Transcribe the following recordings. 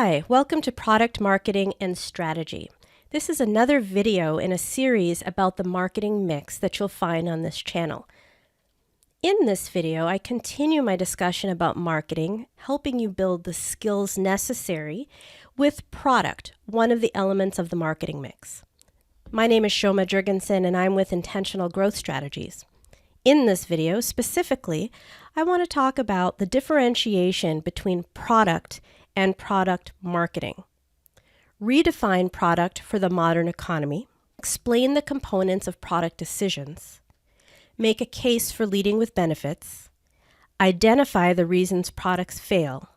Hi, welcome to Product Marketing and Strategy. This is another video in a series about the marketing mix that you'll find on this channel. In this video, I continue my discussion about marketing, helping you build the skills necessary with product, one of the elements of the marketing mix. My name is Shoma Jurgensen and I'm with Intentional Growth Strategies. In this video, specifically, I want to talk about the differentiation between product and product marketing. Redefine product for the modern economy. Explain the components of product decisions. Make a case for leading with benefits. Identify the reasons products fail.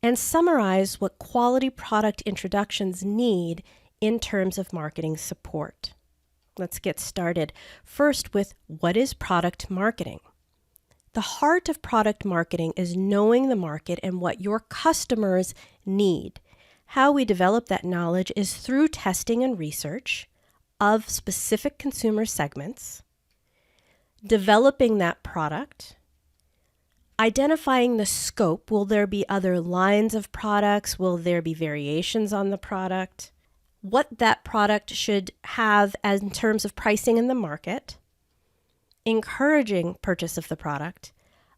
And summarize what quality product introductions need in terms of marketing support. Let's get started. First with what is product marketing? The heart of product marketing is knowing the market and what your customers need. How we develop that knowledge is through testing and research of specific consumer segments, developing that product, identifying the scope. Will there be other lines of products? Will there be variations on the product? What that product should have as in terms of pricing in the market, encouraging purchase of the product,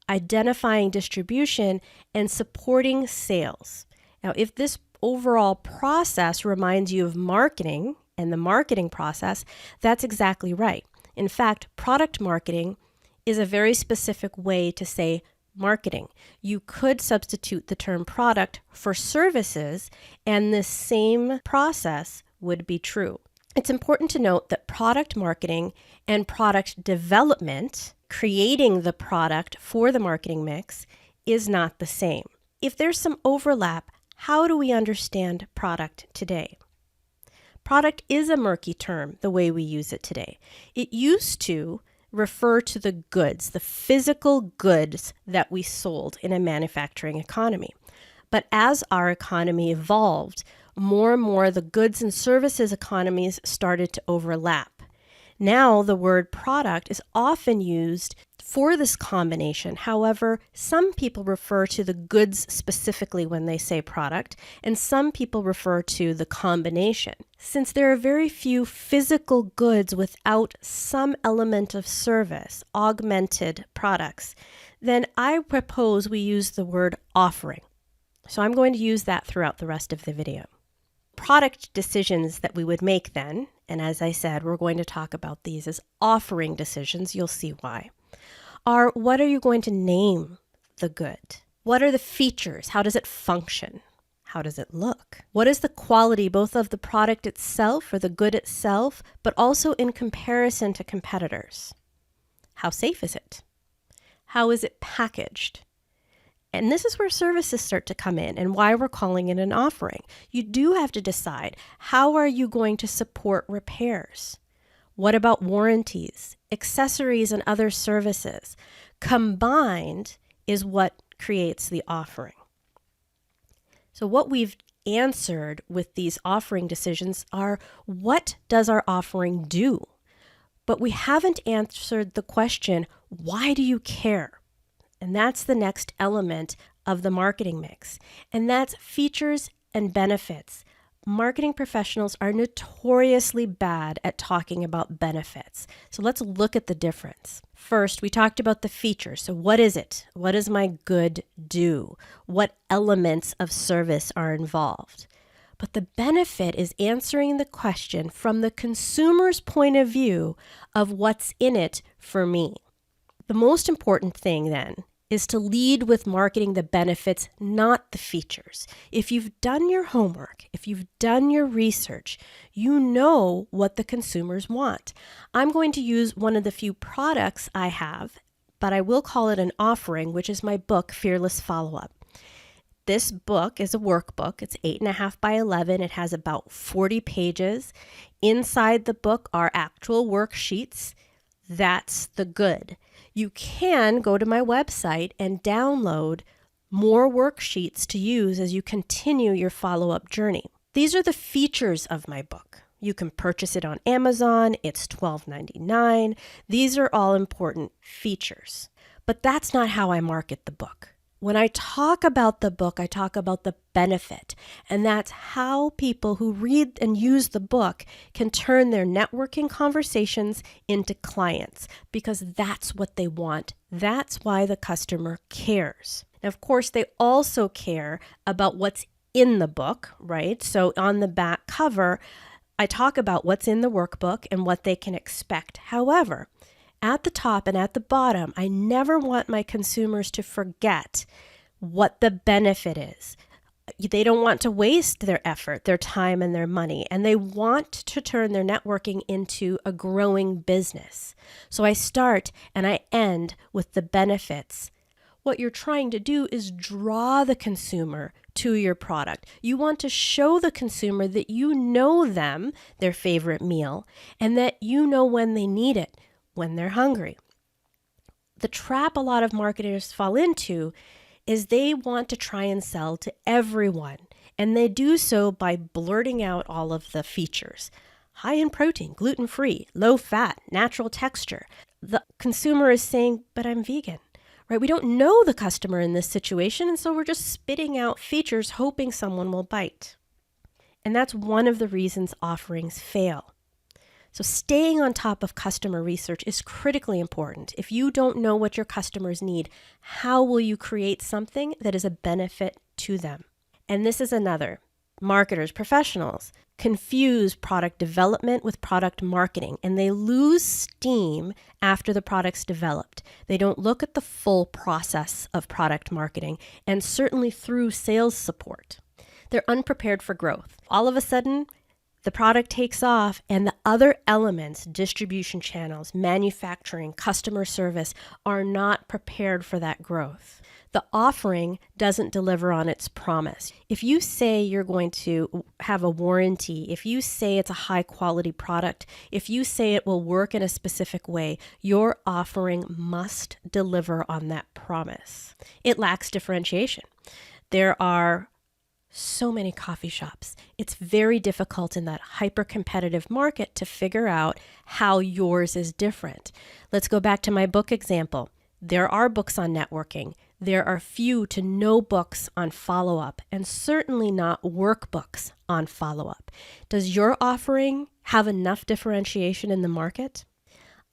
identifying distribution, and supporting sales. Now, if this overall process reminds you of marketing and the marketing process, that's exactly right. In fact, product marketing is a very specific way to say marketing. You could substitute the term product for services, and the same process would be true. It's important to note that product marketing and product development, creating the product for the marketing mix, is not the same. If there's some overlap, how do we understand product today? Product is a murky term the way we use it today. It used to refer to the goods, the physical goods that we sold in a manufacturing economy. But as our economy evolved, more and more the goods and services economies started to overlap. Now the word product is often used for this combination. However, some people refer to the goods specifically when they say product, and some people refer to the combination. Since there are very few physical goods without some element of service, augmented products, then I propose we use the word offering. So I'm going to use that throughout the rest of the video. Product decisions that we would make then, and as I said, we're going to talk about these as offering decisions, you'll see why, are what are you going to name the good? What are the features? How does it function? How does it look? What is the quality both of the product itself or the good itself, but also in comparison to competitors? How safe is it? How is it packaged? And this is where services start to come in and why we're calling it an offering. You do have to decide, how are you going to support repairs? What about warranties, accessories, and other services? Combined is what creates the offering. So what we've answered with these offering decisions are, what does our offering do? But we haven't answered the question, why do you care? And that's the next element of the marketing mix. And that's features and benefits. Marketing professionals are notoriously bad at talking about benefits. So let's look at the difference. First, we talked about the features. So what is it? What does my good do? What elements of service are involved? But the benefit is answering the question from the consumer's point of view of what's in it for me. The most important thing then is to lead with marketing the benefits, not the features. If you've done your homework, if you've done your research, you know what the consumers want. I'm going to use one of the few products I have, but I will call it an offering, which is my book, Fearless Follow-Up. This book is a workbook. It's 8.5 by 11. It has about 40 pages. Inside the book are actual worksheets. That's the good. You can go to my website and download more worksheets to use as you continue your follow-up journey. These are the features of my book. You can purchase it on Amazon. It's $12.99. These are all important features. But that's not how I market the book. When I talk about the book, I talk about the benefit, and that's how people who read and use the book can turn their networking conversations into clients, because that's what they want. That's why the customer cares. Now, of course, they also care about what's in the book, right? So on the back cover, I talk about what's in the workbook and what they can expect. However, at the top and at the bottom, I never want my consumers to forget what the benefit is. They don't want to waste their effort, their time, and their money, and they want to turn their networking into a growing business. So I start and I end with the benefits. What you're trying to do is draw the consumer to your product. You want to show the consumer that you know them, their favorite meal, and that you know when they need it, when they're hungry. The trap a lot of marketers fall into is they want to try and sell to everyone, and they do so by blurting out all of the features. High in protein, gluten-free, low fat, natural texture. The consumer is saying, but I'm vegan. Right? We don't know the customer in this situation, and so we're just spitting out features hoping someone will bite. And that's one of the reasons offerings fail. So staying on top of customer research is critically important. If you don't know what your customers need, how will you create something that is a benefit to them? And this is another. Marketers, professionals confuse product development with product marketing, and they lose steam after the product's developed. They don't look at the full process of product marketing, and certainly through sales support. They're unprepared for growth. All of a sudden, the product takes off, and the other elements, distribution channels, manufacturing, customer service, are not prepared for that growth. The offering doesn't deliver on its promise. If you say you're going to have a warranty, if you say it's a high quality product, if you say it will work in a specific way, your offering must deliver on that promise. It lacks differentiation. There are so many coffee shops. It's very difficult in that hyper-competitive market to figure out how yours is different. Let's go back to my book example. There are books on networking. There are few to no books on follow-up, and certainly not workbooks on follow-up. Does your offering have enough differentiation in the market?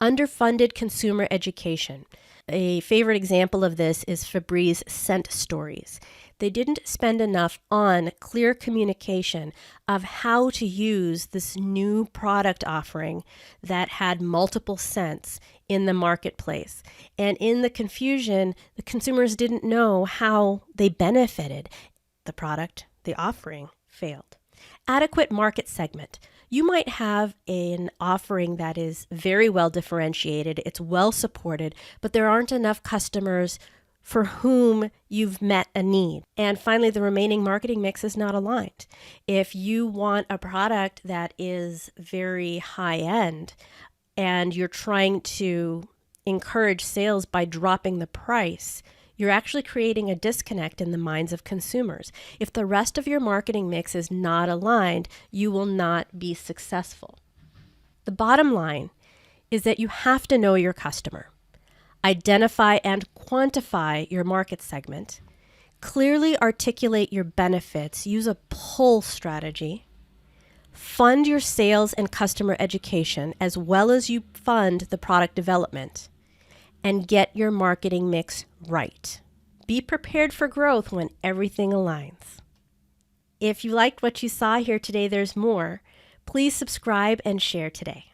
Underfunded consumer education. A favorite example of this is Febreze scent stories. They didn't spend enough on clear communication of how to use this new product offering that had multiple scents in the marketplace. And in the confusion, the consumers didn't know how they benefited. The product, the offering, failed. Adequate market segment. You might have an offering that is very well differentiated, it's well supported, but there aren't enough customers for whom you've met a need. And finally, the remaining marketing mix is not aligned. If you want a product that is very high end and you're trying to encourage sales by dropping the price, you're actually creating a disconnect in the minds of consumers. If the rest of your marketing mix is not aligned, you will not be successful. The bottom line is that you have to know your customer. Identify and quantify your market segment. Clearly articulate your benefits. Use a pull strategy. Fund your sales and customer education as well as you fund the product development. And get your marketing mix right. Be prepared for growth when everything aligns. If you liked what you saw here today, there's more. Please subscribe and share today.